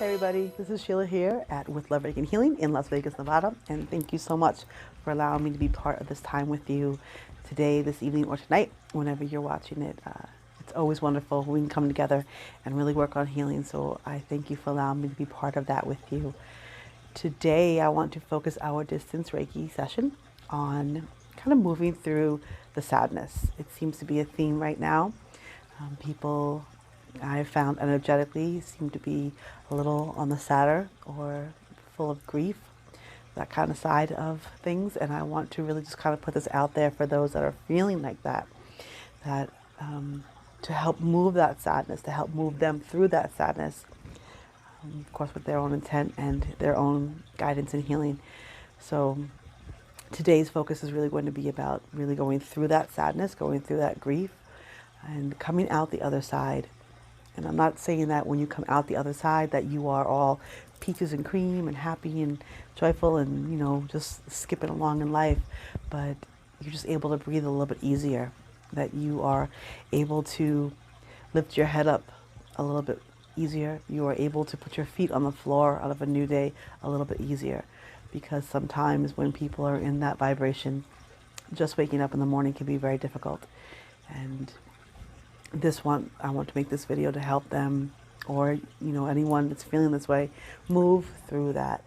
Hey everybody, this is Sheila here at With Love, Reiki and Healing in Las Vegas, Nevada, and thank you so much for allowing me to be part of this time with you today, this evening, or tonight, whenever you're watching it. It's always wonderful when we can come together and really work on healing, so I thank you for allowing me to be part of that with you. Today, I want to focus our distance Reiki session on kind of moving through the sadness. It seems to be a theme right now. People I found energetically seem to be a little on the sadder or full of grief, that kind of side of things. And I want to really just kind of put this out there for those that are feeling like that, that to help move that sadness, to help move them through that sadness, of course, with their own intent and their own guidance and healing. So today's focus is really going to be about really going through that sadness, going through that grief, and coming out the other side. And I'm not saying that when you come out the other side that you are all peaches and cream and happy and joyful and, just skipping along in life, but you're just able to breathe a little bit easier, that you are able to lift your head up a little bit easier. You are able to put your feet on the floor out of a new day a little bit easier, because sometimes when people are in that vibration, just waking up in the morning can be very difficult. And I want to make this video to help them, or anyone that's feeling this way, move through that.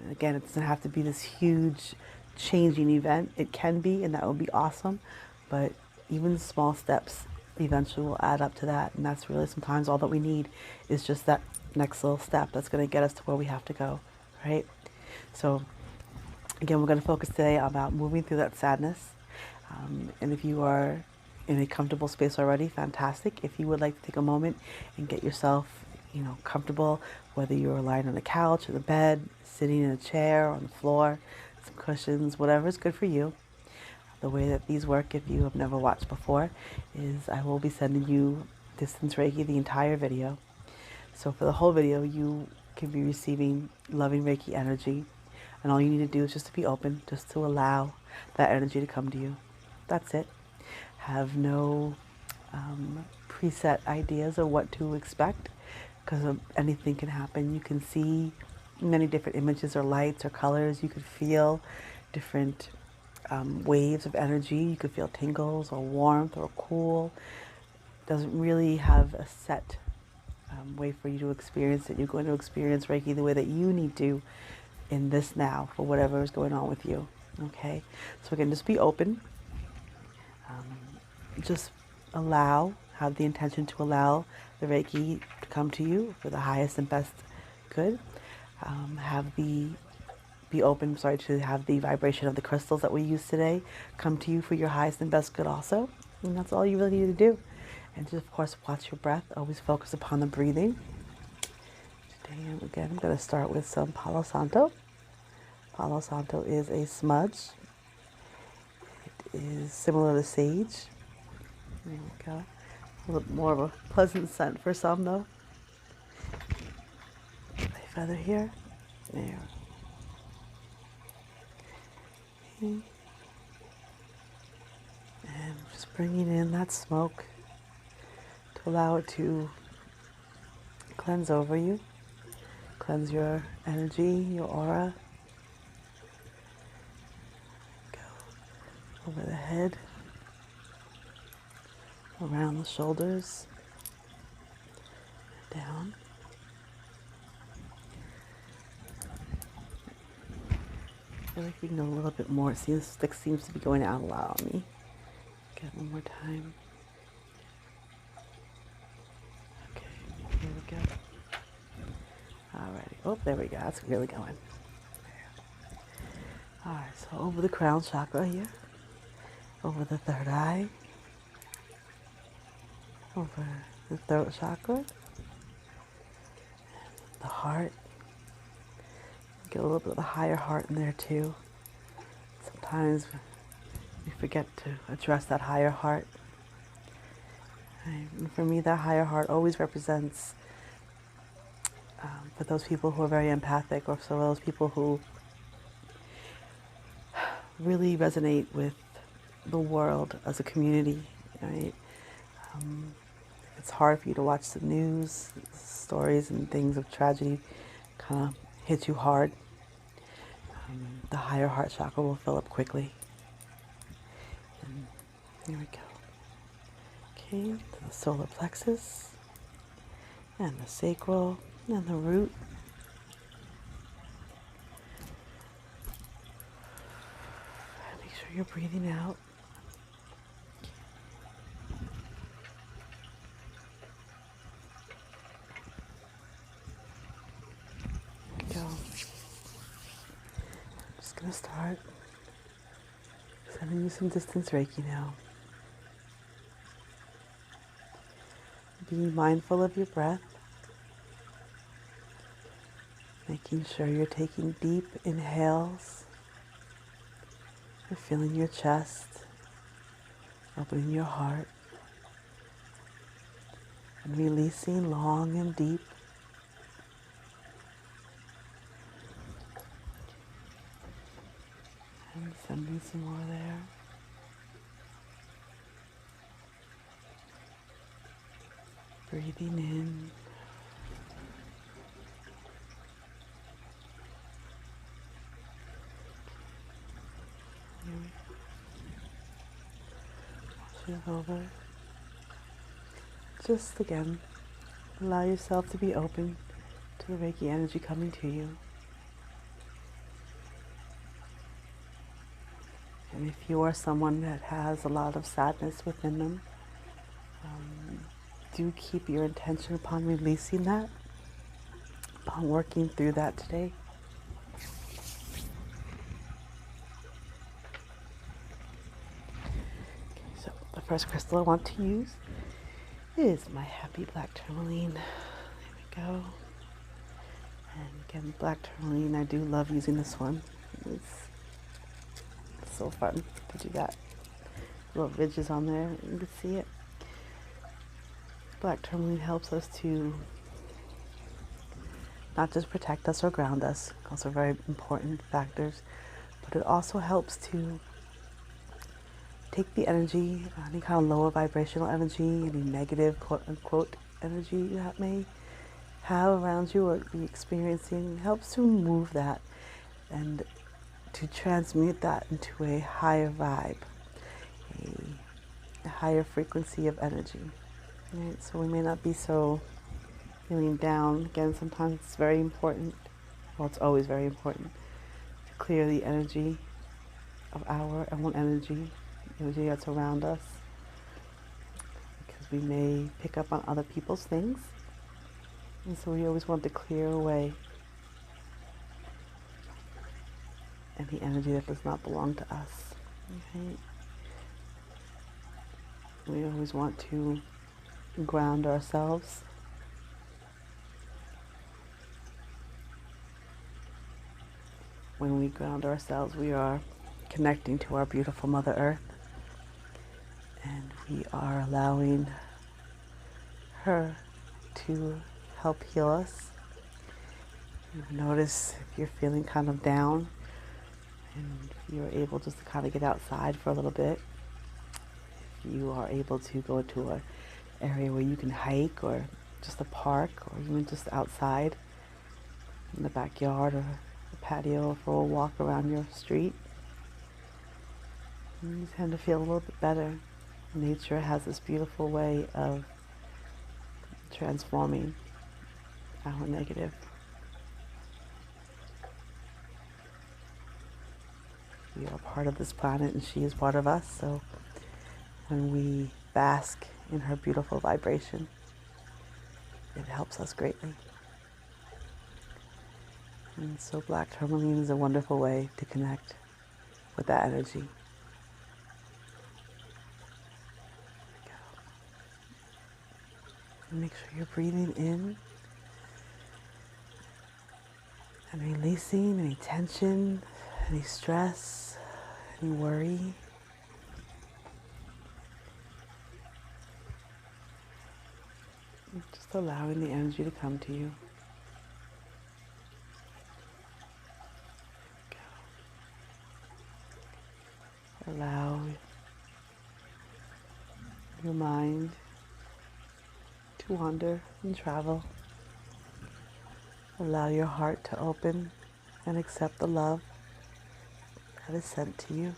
And again, it doesn't have to be this huge changing event. It can be, and that would be awesome, but even small steps eventually will add up to that. And that's really sometimes all that we need, is just that next little step that's going to get us to where we have to go, right? So again, we're going to focus today about moving through that sadness. And if you are in a comfortable space already, fantastic. If you would like to take a moment and get yourself, comfortable, whether you're lying on the couch or the bed, sitting in a chair, on the floor, some cushions, whatever is good for you. The way that these work, if you have never watched before, is I will be sending you distance Reiki the entire video. So for the whole video, you can be receiving loving Reiki energy, and all you need to do is just to be open, just to allow that energy to come to you. That's it. Have no preset ideas of what to expect, because anything can happen. You can see many different images or lights or colors. You could feel different waves of energy. You could feel tingles or warmth or cool. It doesn't really have a set way for you to experience it. You're going to experience Reiki the way that you need to in this now for whatever is going on with you. Okay? So again, just be open. Just have the intention to allow the Reiki to come to you for the highest and best good. Be open, to have the vibration of the crystals that we use today come to you for your highest and best good also. And that's all you really need to do. And just, of course, watch your breath. Always focus upon the breathing. Today, again, I'm going to start with some Palo Santo. Palo Santo is a smudge. It is similar to sage. There we go. A little more of a pleasant scent for some, though. A feather here. There. Okay. And just bringing in that smoke to allow it to cleanse over you, cleanse your energy, your aura. Go over the head, around the shoulders, down. I feel like we can go a little bit more. The stick seems to be going out a lot on me. Get one more time. Okay, here we go. Alrighty. Oh, there we go. That's really going. Alright, so over the crown chakra here, over the third eye, over the throat chakra, the heart. Get a little bit of the higher heart in there too. Sometimes we forget to address that higher heart. Right? And for me, that higher heart always represents, for those people who are very empathic, or for those people who really resonate with the world as a community, right? it's hard for you to watch the news, stories and things of tragedy kind of hit you hard, the higher heart chakra will fill up quickly. And here we go. Okay, to the solar plexus and the sacral and the root. Make sure you're breathing out. Here we go. I'm just going to start sending you some distance Reiki now. Be mindful of your breath, making sure you're taking deep inhales. You're feeling your chest, opening your heart, and releasing long and deep. And sending some more there. Breathing in. Wash it over. Just again, allow yourself to be open to the Reiki energy coming to you. And if you are someone that has a lot of sadness within them, do keep your intention upon releasing that, upon working through that today. Okay, so the first crystal I want to use is my happy black tourmaline. There we go. And again, black tourmaline, I do love using this one. It's so fun to do that. Little ridges on there, you can see it. Black tourmaline helps us to not just protect us or ground us, also very important factors, but it also helps to take the energy, any kind of lower vibrational energy, any negative quote unquote energy you may have around you or be experiencing, helps to remove that and to transmute that into a higher vibe, a higher frequency of energy. Right? So we may not be so feeling down. Again, sometimes it's very important, well, it's always very important to clear the energy of our own energy that's around us, because we may pick up on other people's things, and so we always want to clear away any energy that does not belong to us. Okay? We always want to ground ourselves. When we ground ourselves, we are connecting to our beautiful Mother Earth, and we are allowing her to help heal us. Notice if you're feeling kind of down and you're able just to kind of get outside for a little bit. If you are able to go into an area where you can hike, or just a park, or even just outside in the backyard or the patio for a walk around your street, you tend to feel a little bit better. Nature has this beautiful way of transforming our negative. We are part of this planet and she is part of us, so when we bask in her beautiful vibration, it helps us greatly. And so black tourmaline is a wonderful way to connect with that energy. And make sure you're breathing in and releasing any tension, any stress, any worry. And just allowing the energy to come to you. Allow your mind wander and travel. Allow your heart to open and accept the love that is sent to you.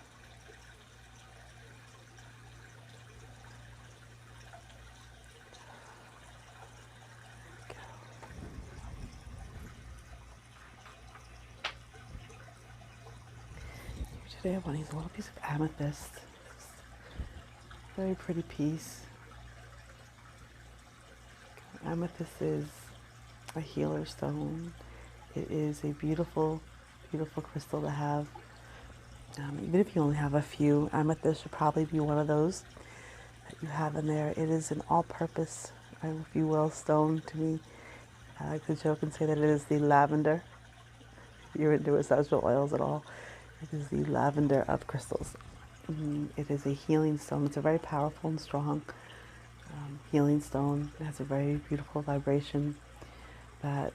Today I want to use a little piece of amethyst. Very pretty piece. Amethyst is a healer stone. It is a beautiful, beautiful crystal to have. Even if you only have a few, amethyst should probably be one of those that you have in there. It is an all-purpose, if you will, stone to me. I like to joke and say that it is the lavender. If you're into essential oils at all, it is the lavender of crystals. It is a healing stone. It's a very powerful and strong healing stone. It has a very beautiful vibration that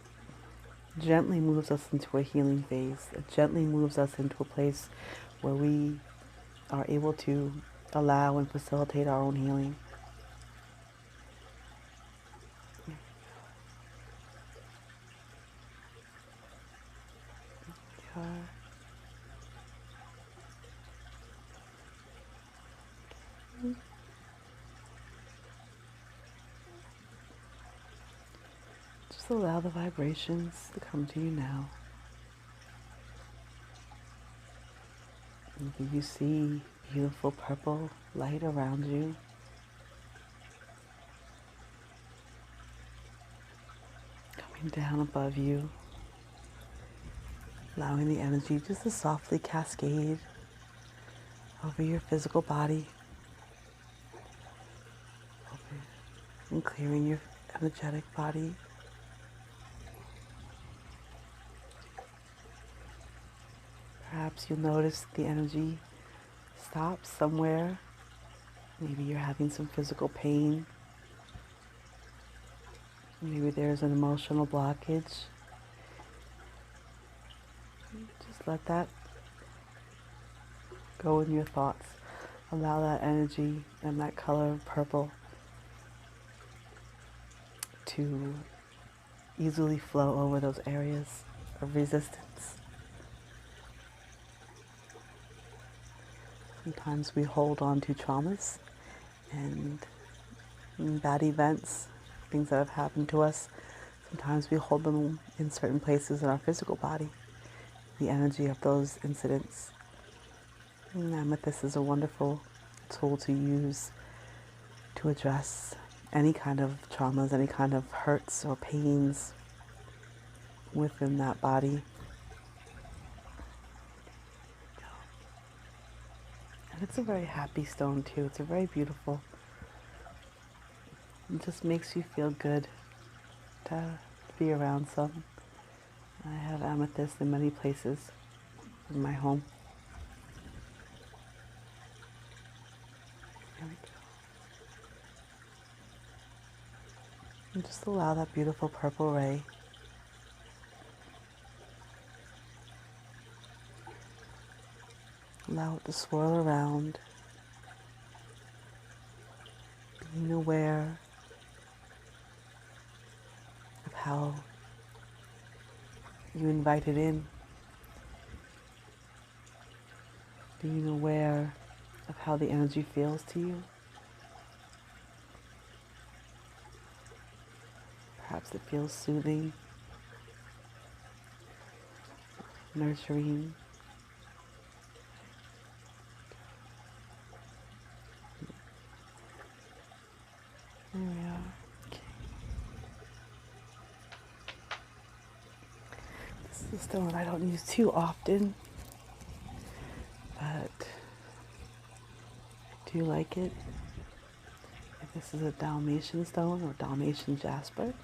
gently moves us into a healing phase. It gently moves us into a place where we are able to allow and facilitate our own healing. Just allow the vibrations to come to you now. Maybe you see beautiful purple light around you. Coming down above you, allowing the energy just to softly cascade over your physical body, and clearing your energetic body. Perhaps you'll notice the energy stops somewhere. Maybe you're having some physical pain. Maybe there's an emotional blockage. Just let that go in your thoughts. Allow that energy and that color of purple to easily flow over those areas of resistance. Sometimes we hold on to traumas and bad events, things that have happened to us. Sometimes we hold them in certain places in our physical body, the energy of those incidents. And amethyst is a wonderful tool to use to address any kind of traumas, any kind of hurts or pains within that body. And it's a very happy stone too. It's a very beautiful. It just makes you feel good to be around some. I have amethyst in many places in my home. There we go. And just allow that beautiful purple ray allow it to swirl around, being aware of how you invite it in, being aware of how the energy feels to you. Perhaps it feels soothing, nurturing. There we are. Okay. This is a stone I don't use too often, but I do like it. This is a Dalmatian stone or Dalmatian jasper.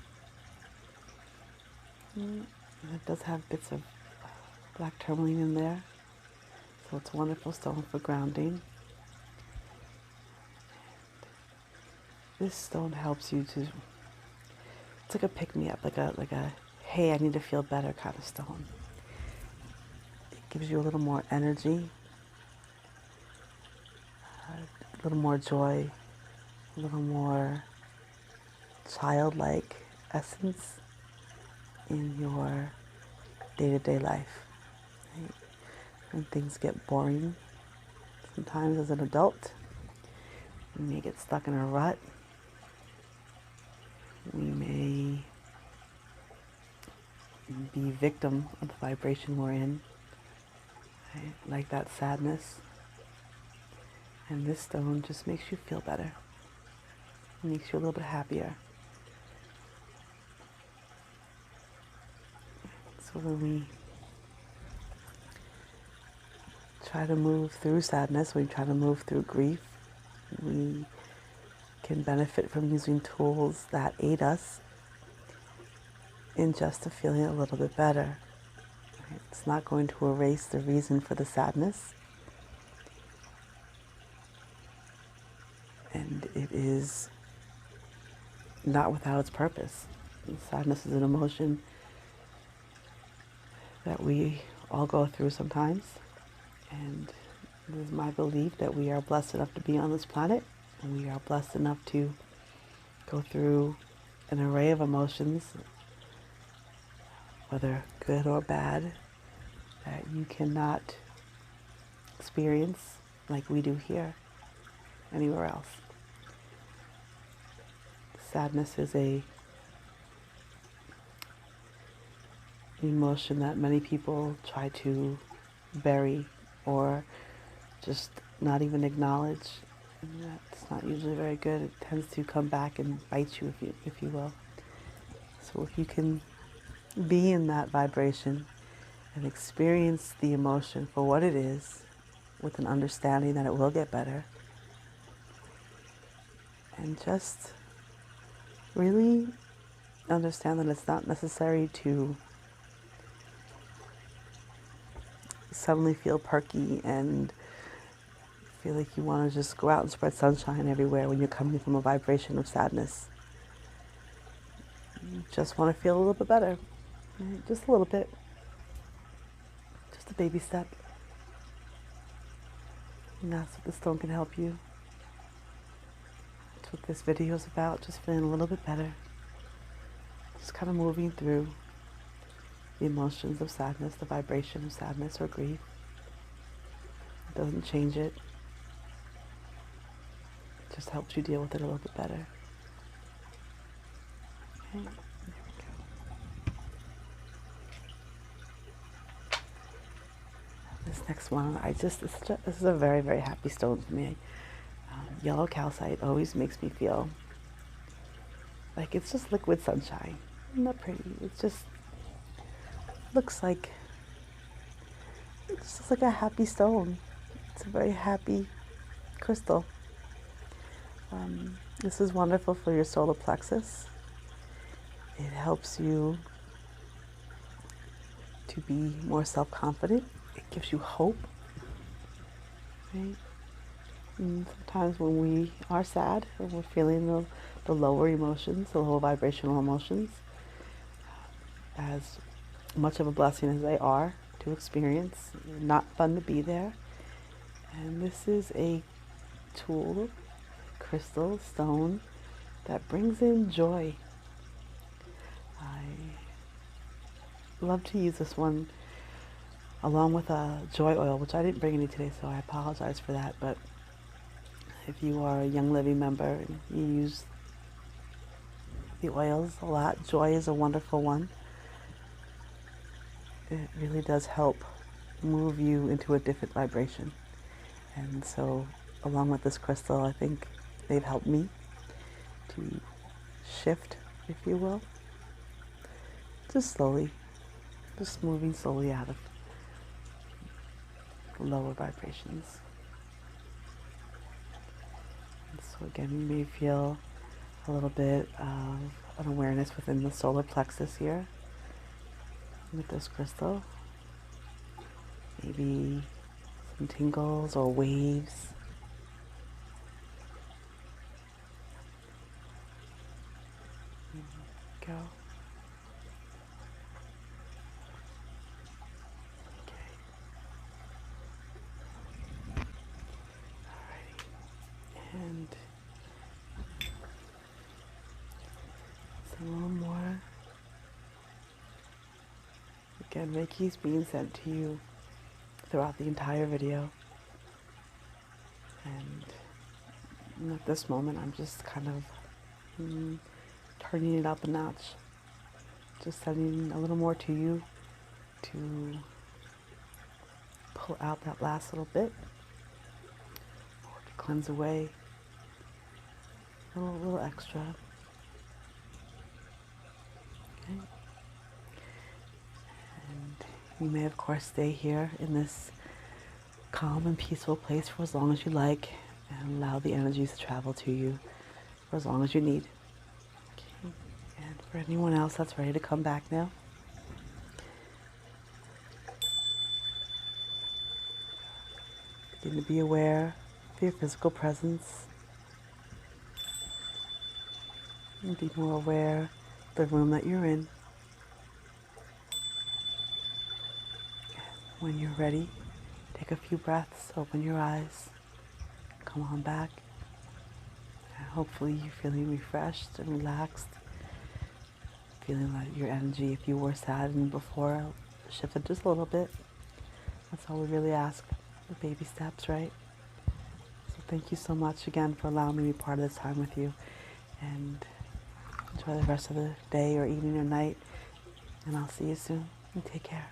And it does have bits of black tourmaline in there, so it's a wonderful stone for grounding. This stone helps you to, it's like a pick-me-up, like a, hey, I need to feel better kind of stone. It gives you a little more energy, a little more joy, a little more childlike essence in your day-to-day life. Right? When things get boring, sometimes as an adult, we may get stuck in a rut. We may be victim of the vibration we're in, right? Like that sadness. And this stone just makes you feel better. It makes you a little bit happier. So when we try to move through sadness, when we try to move through grief, we can benefit from using tools that aid us in just feeling a little bit better. It's not going to erase the reason for the sadness. And it is not without its purpose. Sadness is an emotion that we all go through sometimes. And it is my belief that we are blessed enough to be on this planet, and we are blessed enough to go through an array of emotions, whether good or bad, that you cannot experience like we do here, anywhere else. Sadness is an emotion that many people try to bury or just not even acknowledge. And that's not usually very good. It tends to come back and bite you, if you will. So if you can be in that vibration and experience the emotion for what it is, with an understanding that it will get better, and just really understand that it's not necessary to suddenly feel perky and feel like you want to just go out and spread sunshine everywhere when you're coming from a vibration of sadness. You just want to feel a little bit better, right? Just a little bit, just a baby step. And that's what the stone can help you. That's what this video is about, just feeling a little bit better. Just kind of moving through the emotions of sadness, the vibration of sadness or grief. It doesn't change it. It just helps you deal with it a little bit better. Okay, there we go. This next one, this is a very, very happy stone for me. Yellow calcite always makes me feel like it's just liquid sunshine. Isn't that pretty? It just looks like, it's just like a happy stone. It's a very happy crystal. This is wonderful for your solar plexus. It helps you to be more self-confident. It gives you hope, right? And sometimes when we are sad and we're feeling the lower emotions, the low vibrational emotions, as much of a blessing as they are to experience, not fun to be there. And this is a tool, crystal, stone, that brings in joy. I love to use this one along with a joy oil, which I didn't bring any today, so I apologize for that. But if you are a Young Living member and you use the oils a lot, joy is a wonderful one. It really does help move you into a different vibration. And so along with this crystal, I think they've helped me to shift, if you will, just slowly, just moving slowly out of lower vibrations. And so again, you may feel a little bit of an awareness within the solar plexus here with this crystal. Maybe some tingles or waves. Go. Okay. Alrighty. And A little more. Again, Reiki is being sent to you throughout the entire video. And at this moment, I'm just kind of turning it up a notch. Just sending a little more to you to pull out that last little bit, or to cleanse away a little extra. Okay. And you may, of course, stay here in this calm and peaceful place for as long as you like, and allow the energies to travel to you for as long as you need. Okay. And for anyone else that's ready to come back now, begin to be aware of your physical presence, and be more aware of the room that you're in. When you're ready, take a few breaths, open your eyes, come on back, and hopefully you're feeling refreshed and relaxed, feeling like your energy, if you were saddened before, shifted just a little bit. That's all we really ask, the baby steps, right? So thank you so much again for allowing me to be part of this time with you, and enjoy the rest of the day or evening or night, and I'll see you soon, and take care.